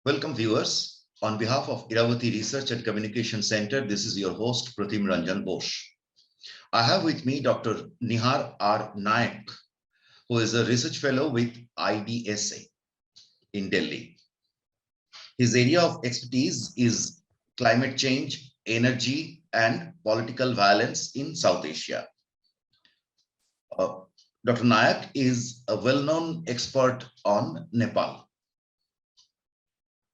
Welcome viewers. On behalf of Iravati Research and Communication Center, this is your host Pratim Ranjan Bose. I have with me Dr. Nihar R. Nayak, who is a research fellow with IDSA in Delhi. His area of expertise is climate change, energy, and political violence in South Asia. Dr. Nayak is a well-known expert on Nepal.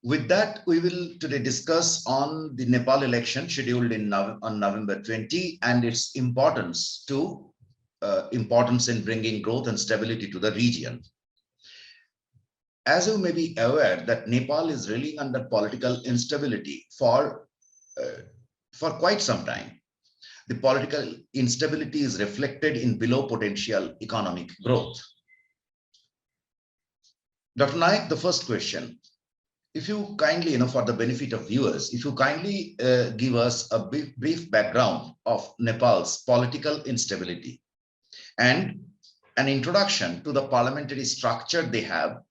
With that, we will today discuss on the Nepal election scheduled on November 20 and its importance in bringing growth and stability to the region. As you may be aware that Nepal is really under political instability for quite some time. The political instability is reflected in below potential economic growth. Dr. Nayak, the first question. If you kindly, for the benefit of viewers, if you kindly give us a brief background of Nepal's political instability and an introduction to the parliamentary structure they have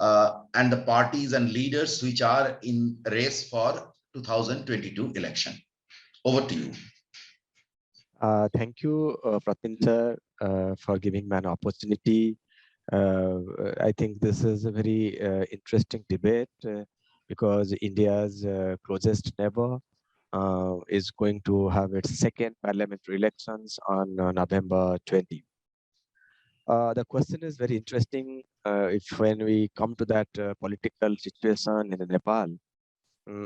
and the parties and leaders which are in race for 2022 election. Over to you. Thank you, Pratim sir, for giving me an opportunity. I think this is a very interesting debate because India's closest neighbor is going to have its second parliamentary elections on November 20. The question is very interesting. If when we come to that political situation in Nepal,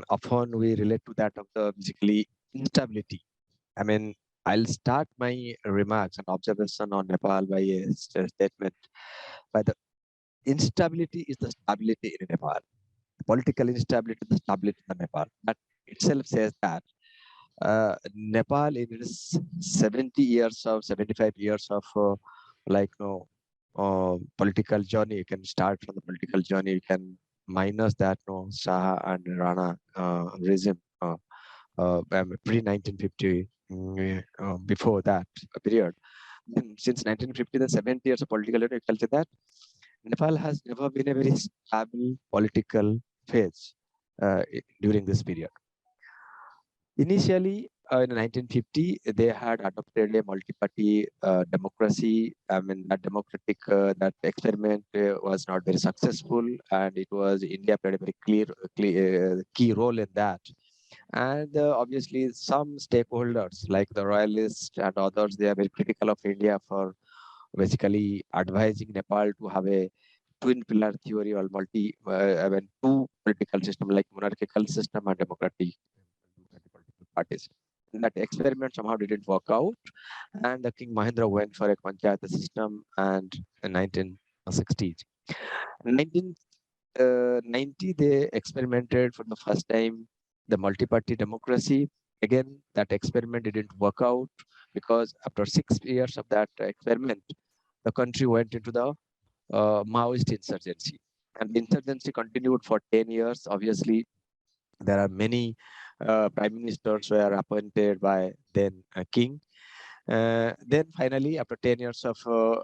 often we relate to that of the basically instability. I mean, I'll start my remarks and observation on Nepal by a statement. By the instability is the stability in Nepal. Political instability is the stability in Nepal. That itself says that Nepal in its 70 years of 75 years of political journey, you can start from the political journey, you can minus that Shah and Rana regime pre-1950, before that period. Since 1950, the 70 years of political journey, you can say that Nepal has never been a very stable political phase during this period. Initially, in 1950, they had adopted a multi-party democracy. I mean, that democratic that experiment was not very successful, and it was India played a very clear key role in that. And obviously, some stakeholders like the royalists and others, they are very critical of India for basically advising Nepal to have a twin pillar theory or two political system like monarchical system and democratic political parties. That experiment somehow didn't work out, and the King Mahendra went for a panchayat system and in 1960s. 1990, they experimented for the first time the multi-party democracy. Again, that experiment didn't work out because after 6 years of that experiment, the country went into the Maoist insurgency. And the insurgency continued for 10 years. Obviously, there are many prime ministers were appointed by then king. Then finally, after 10 years of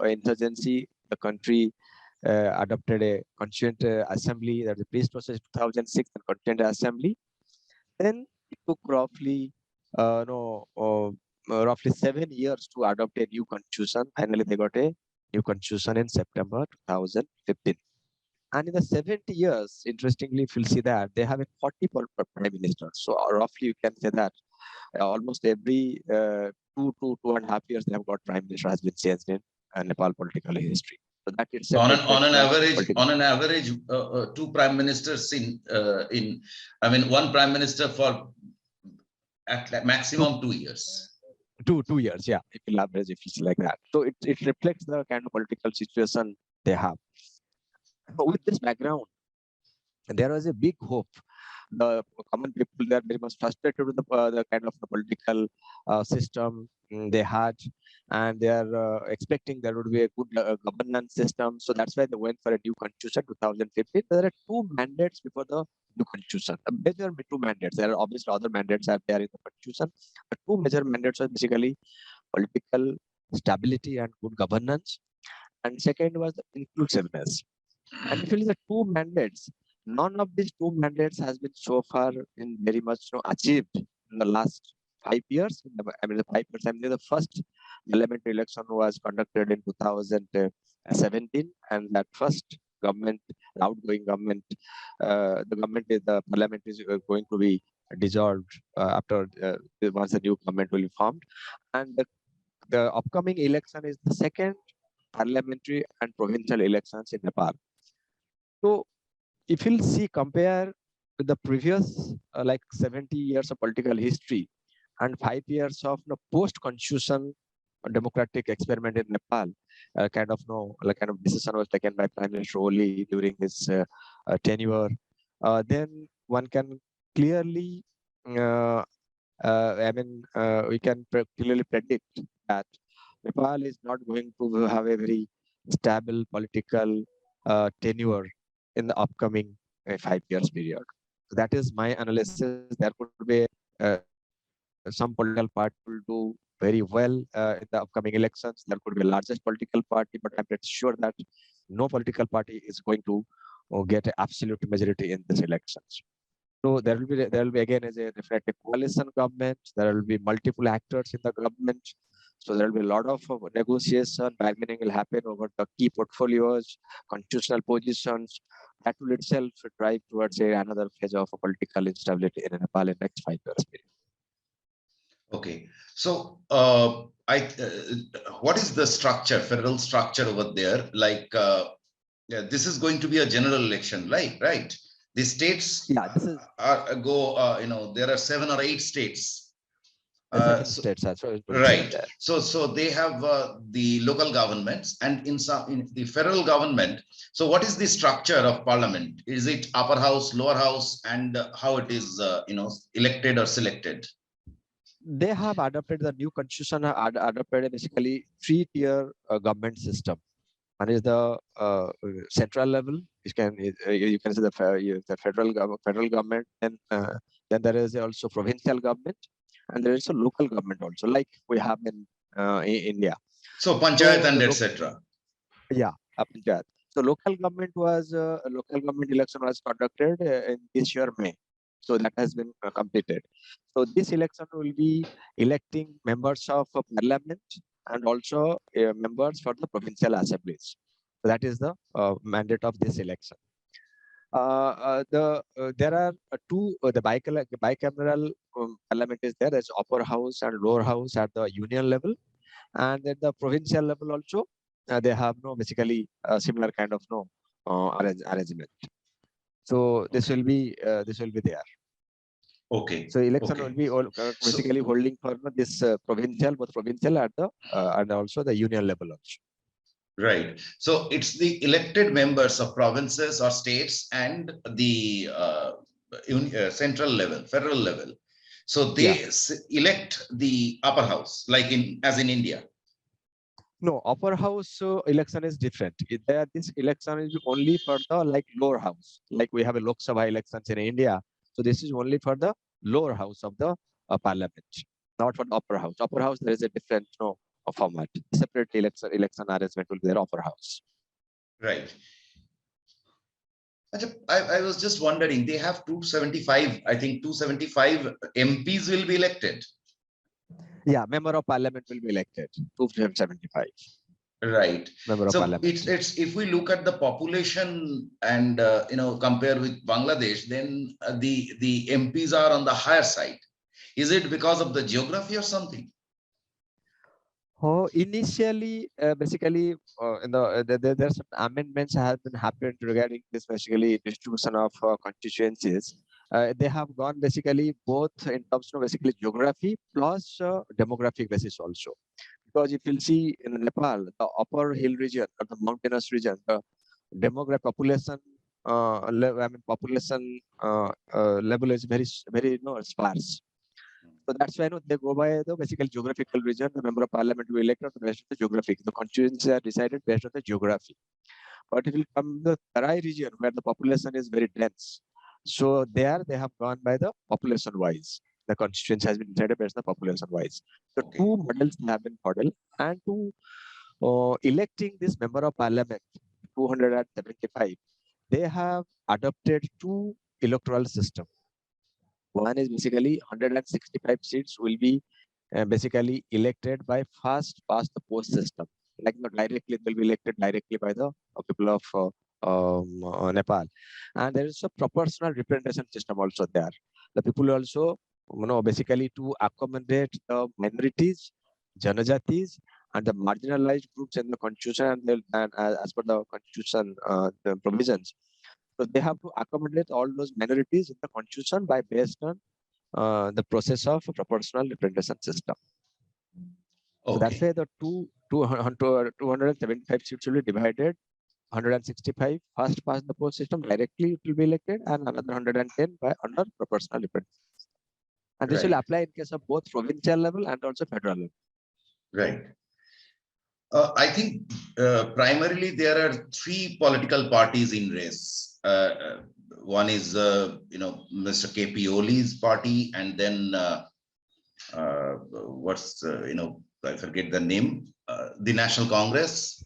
insurgency, the country adopted a constituent assembly. That the peace process 2006 and constituent assembly. Then it took roughly roughly 7 years to adopt a new constitution. Finally, they got a new constitution in September 2015. And in the 70 years, interestingly, if you'll see that, they have a 40 prime ministers. So roughly, you can say that almost every 2.5 years, they have got prime minister has been changed in Nepal political history. So that itself on an average, two prime ministers one prime minister for at maximum 2 years. 2 years, yeah. If you average, if it's like that, so it reflects the kind of political situation they have. But with this background, there was a big hope. The common people, they are very much frustrated with the kind of the political system they had, and they are expecting there would be a good governance system. So that's why they went for a new constitution 2015. There are 2 mandates before the new constitution. Major 2 mandates. There are obviously other mandates are there in the constitution, but 2 major mandates are basically political stability and good governance. And second was the inclusiveness. And if it is the 2 mandates, none of these two mandates has been so far in very much achieved in the last 5 years. I mean, the 5 years. I mean, the first parliamentary election was conducted in 2017, and that first government, the outgoing government, the parliament is going to be dissolved after once the new government will be formed, and the upcoming election is the second parliamentary and provincial elections in Nepal. So if you'll see, compare with the previous like 70 years of political history and 5 years of post-constitution democratic experiment in Nepal, kind of decision was taken by Prime Minister Oli during his tenure. Then one can clearly, we can clearly predict that Nepal is not going to have a very stable political tenure in the upcoming 5 years period. So that is my analysis. There could be some political party will do very well in the upcoming elections. There could be a largest political party, but I'm pretty sure that no political party is going to get an absolute majority in these elections. So there will be again as a definitely coalition government. There will be multiple actors in the government. So there will be a lot of negotiation, bargaining will happen over the key portfolios, constitutional positions. That will itself drive towards another phase of political instability in Nepal in next 5 years period. Okay, so what is the structure, federal structure over there? Like, yeah, this is going to be a general election, right? The states This is there are 7 or 8 states. states as well. Right. So they have the local governments, and in the federal government. So what is the structure of parliament? Is it upper house, lower house, and how it is elected or selected? They have adopted the new constitution, adopted basically 3-tier government system. One is the central level. You can say the federal government, and then there is also provincial government, and there is a local government also, like we have in India. So panchayat and etc. Yeah, panchayat. So local government election was conducted in this year May. So that has been completed. So this election will be electing members of parliament and also members for the provincial assemblies. So that is the mandate of this election. There are the bicameral parliament is there. There's upper house and lower house at the union level, and at the provincial level also they have basically a similar kind of arrangement. So this will be there. Okay. So election will be basically holding for this both provincial at the and also the union level also. Right. So it's the elected members of provinces or states and the central level, federal level. So they elect the upper house, like as in India. No, upper house election is different. This election is only for the lower house, like we have a Lok Sabha elections in India. So this is only for the lower house of the parliament, not for the upper house. Upper house, there is a different format. Separate election arrangement will be there, upper house. Right. I was just wondering, they have 275, I think 275 MPs will be elected. Yeah, member of parliament will be elected, 275. Right. Member of so parliament. It's if we look at the population and compare with Bangladesh, then the MPs are on the higher side. Is it because of the geography or something? Oh, initially, basically, there's some amendments have been happened regarding this basically distribution of constituencies. They have gone basically both in terms of basically geography plus demographic basis also. Because if you'll see in Nepal, the upper hill region or the mountainous region, the demographic population level is very sparse. So that's why they go by the basically geographical region. The member of parliament will elect based on the geographic. The constituencies are decided based on the geography. But it will come the Tarai region where the population is very dense. So there they have gone by the population wise. The constituency has been decided based on the population wise. So two models have been modeled, and to electing this member of parliament 275. they have adopted two electoral systems. One is basically 165 seats will be basically elected by first past the post system. Like not directly, they'll be elected directly by the people of Nepal. And there is a proportional representation system also there. The people also, basically to accommodate the minorities, Janajatis, and the marginalized groups in the constitution and as per the constitution the provisions. So they have to accommodate all those minorities in the constitution by based on the process of proportional representation system. So that's Okay. why the 275 seats will be divided. 165 first past the post system directly it will be elected, and another 110 by under proportional representation. And this will Right. apply in case of both provincial level and also federal level. Right. I think primarily there are three political parties in race. One is, Mr. KP Oli's party, and then I forget the name, the National Congress,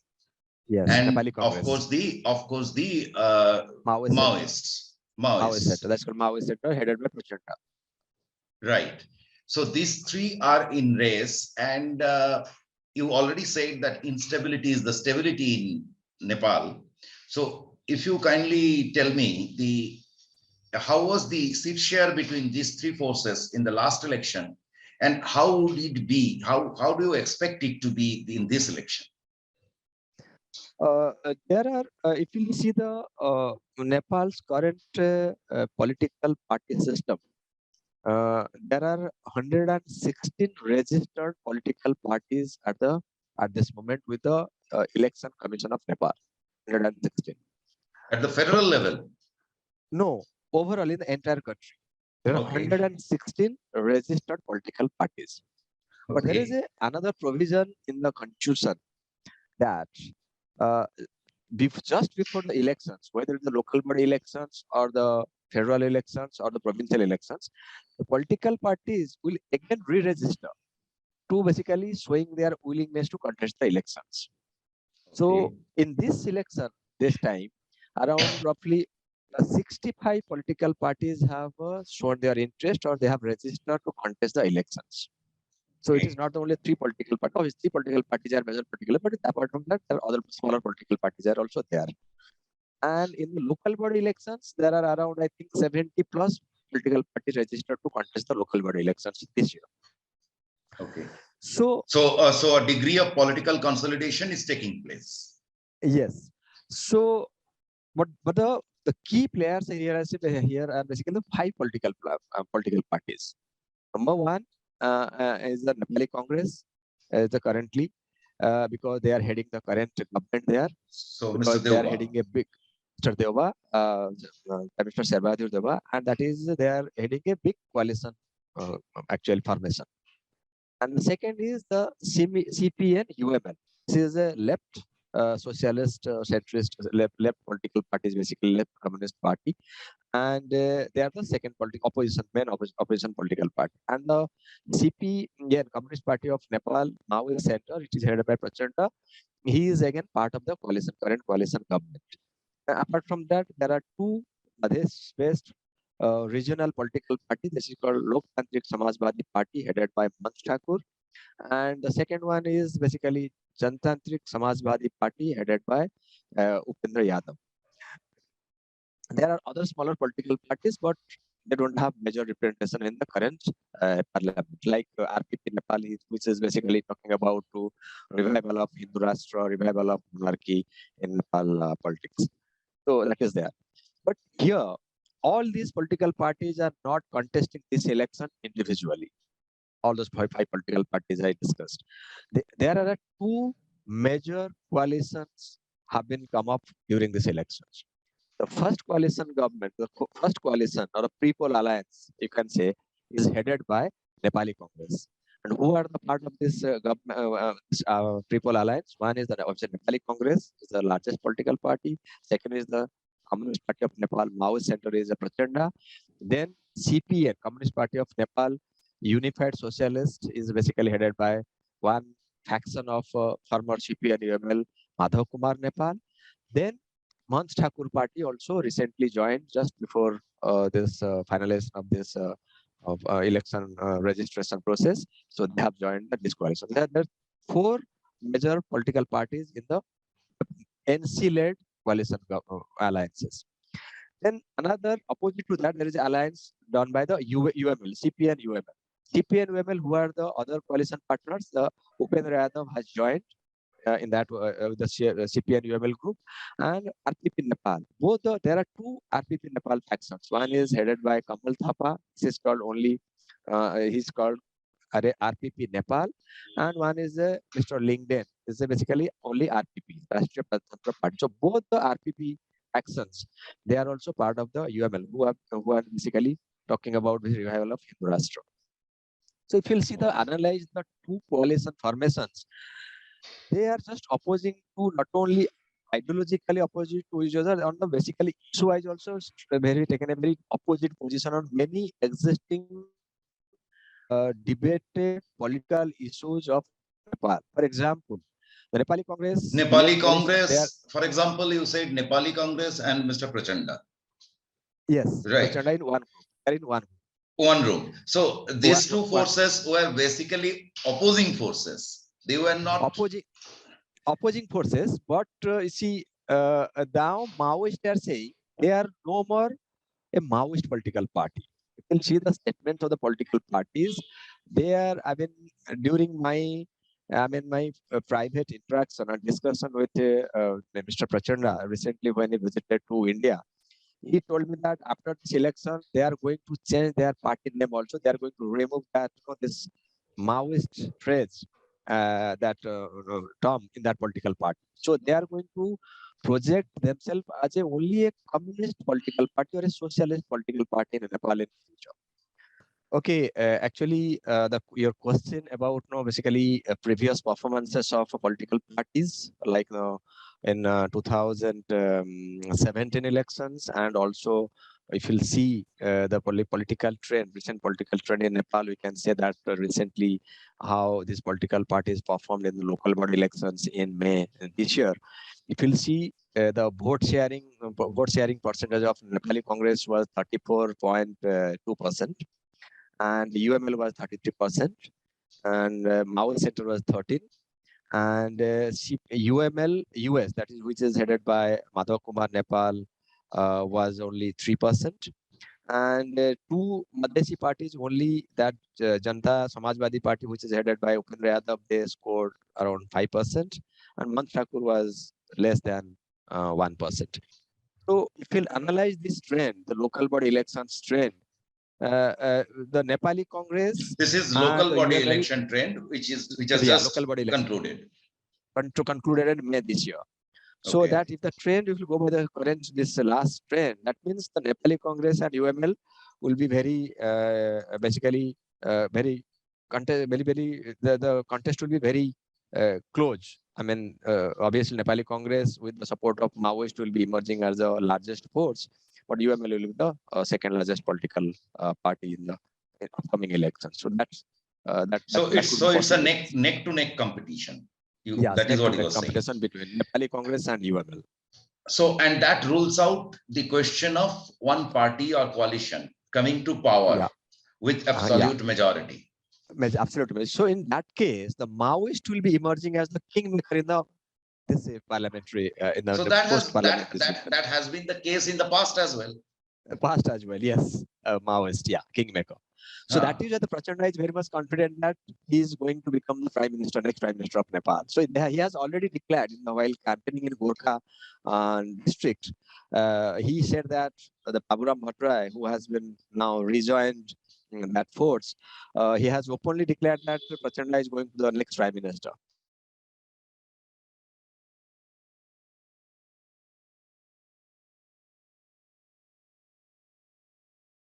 Yes, and Nepali Congress, the Maoist Center, Maoists. Maoist Center. Maoists. That's called Maoist Center, headed by Prachanda. Right. So these three are in race, and you already said that instability is the stability in Nepal. So if you kindly tell me how was the seat share between these three forces in the last election, and how would it be? How do you expect it to be in this election? There are, if you see the Nepal's current political party system, there are 116 registered political parties at this moment with the Election Commission of Nepal. 116. At the But federal level? no, overall in the entire country, there are Okay. 116 registered political parties. But there is Okay. another provision in the constitution that uh, just before the elections, whether it's the local body elections or the federal elections or the provincial elections, the political parties will again re-register to basically showing their willingness to contest the elections. So Okay. in this election, this time, around roughly 65 political parties have shown their interest or they have registered to contest the elections. So it is Okay. not only three political parties. Obviously, political parties are major political parties. Apart from that, there are other smaller political parties are also there. And in the local body elections, there are around, I think, 70 plus political parties registered to contest the local body elections this year. Okay. So, So a degree of political consolidation is taking place. yes. So, but the key players here are basically the five political parties. Number one is the Nepali Congress, the currently, because they are heading the current government there, So Mr. because they are Deuba. heading a big Mr. Deva, Mr. Sarbadir Deva, and that is they are heading a big coalition actual formation. And the second is the CPN UML. This is a left socialist, centrist, left political parties, basically left communist party, and they are the second opposition political party. And the CPN Communist Party of Nepal Maoist Center, it is headed by Prachanda. He is again part of the current coalition government. Apart from that, there are two Pradesh-based regional political parties. This is called Loktantrik Samajwadi Party, headed by Manch Thakur, and the second one is basically Jantantrik Samajwadi Party, headed by Upendra Yadav. There are other smaller political parties, but they don't have major representation in the current parliament, like RPP Nepal, which is basically talking about to revival of Hindu Rashtra, revival of monarchy in Nepal politics. So that is there. But here, all these political parties are not contesting this election individually. All those five political parties I discussed. There are two major coalitions have been come up during this elections. The first coalition government, first coalition or a pre-poll alliance, you can say, is headed by Nepali Congress. And who are the part of this pre-poll alliance? One is the Nepali Congress, is the largest political party. Second is the Communist Party of Nepal, Maoist Center is a Prachanda. Then CPN, Communist Party of Nepal, Unified Socialist, is basically headed by one faction of former CPN UML, Madhav Kumar Nepal. Then Manch Thakur party also recently joined just before this finalization of this election registration process. So they have joined this coalition. There are four major political parties in the NC-led coalition alliances. Then another opposite to that, there is alliance done by the UML, CP and UML. CP and UML, who are the other coalition partners, the Upendra Yadav has joined in that the CP and UML group, and RPP Nepal. There are two RPP Nepal factions. One is headed by Kamal Thapa. This is called only he's called RPP Nepal, and one is Mr. Lingden. This is basically only RPP, Rashtriya Prajantantra Party. So both the RPP factions, they are also part of the UML, who are basically talking about the revival of Hindu Rashtra. So if you'll see analyze the two coalition formations, they are just opposing to not only ideologically opposite to each other, on the basically issue wise also taken a very opposite position on many existing debated political issues of Nepal. For example, the Nepali Congress. Nepali Congress, for example, you said Nepali Congress and Mr. Prachanda. Yes, right. Prachanda in one group. In one room. So these two forces were basically opposing forces. They were not opposing forces, but you see, now Maoists are saying they are no more a Maoist political party. You can see the statements of the political parties. They are, during my private interaction and discussion with Mr. Prachanda recently when he visited to India, he told me that after this election, they are going to change their party name also. They are going to remove that this Maoist phrase, that term in that political party. So they are going to project themselves as only a communist political party or a socialist political party in Nepal in the future. Okay, actually, your question about basically previous performances of political parties, like in 2017 elections, and also if you'll see the political trend, recent political trend in Nepal, we can say that recently how these political parties performed in the local body elections in May this year. If you'll see the vote sharing percentage of Nepali Congress was 34.2%. and UML was 33%, and Maoist Center was 13%, and UML US, that is which is headed by Madhav Kumar Nepal, was only 3%, and two Madhesi parties only, that Janata Samajwadi Party, which is headed by Upendra Yadav, they scored around 5%, and Manch Thakur was less than 1%. So if you analyze this trend, the local body elections trend, the Nepali Congress. This is local body election trend, which has just concluded. Concluded in May this year. So that if the trend, if you go by the current, this last trend, that means the Nepali Congress and UML will be very, basically, the contest will be very close. Obviously, Nepali Congress with the support of Maoist will be emerging as the largest force, but UML will be the second largest political party in the upcoming elections. So that's it's a neck to neck competition. That is what you are saying. Competition between Nepali Congress and UML. So, and that rules out the question of one party or coalition coming to power with absolute majority. Absolutely. So in that case, the Maoist will be emerging as the kingmaker in the parliamentary. So that has been the case in the past as well. Yes. Maoist, kingmaker. So that is why the Prachanda is very much confident that he is going to become the next prime minister of Nepal. So he has already declared while campaigning in Gorkha district. He said that the Baburam Bhattarai, who has been now rejoined that force, he has openly declared that Prachanda is going to the next prime minister.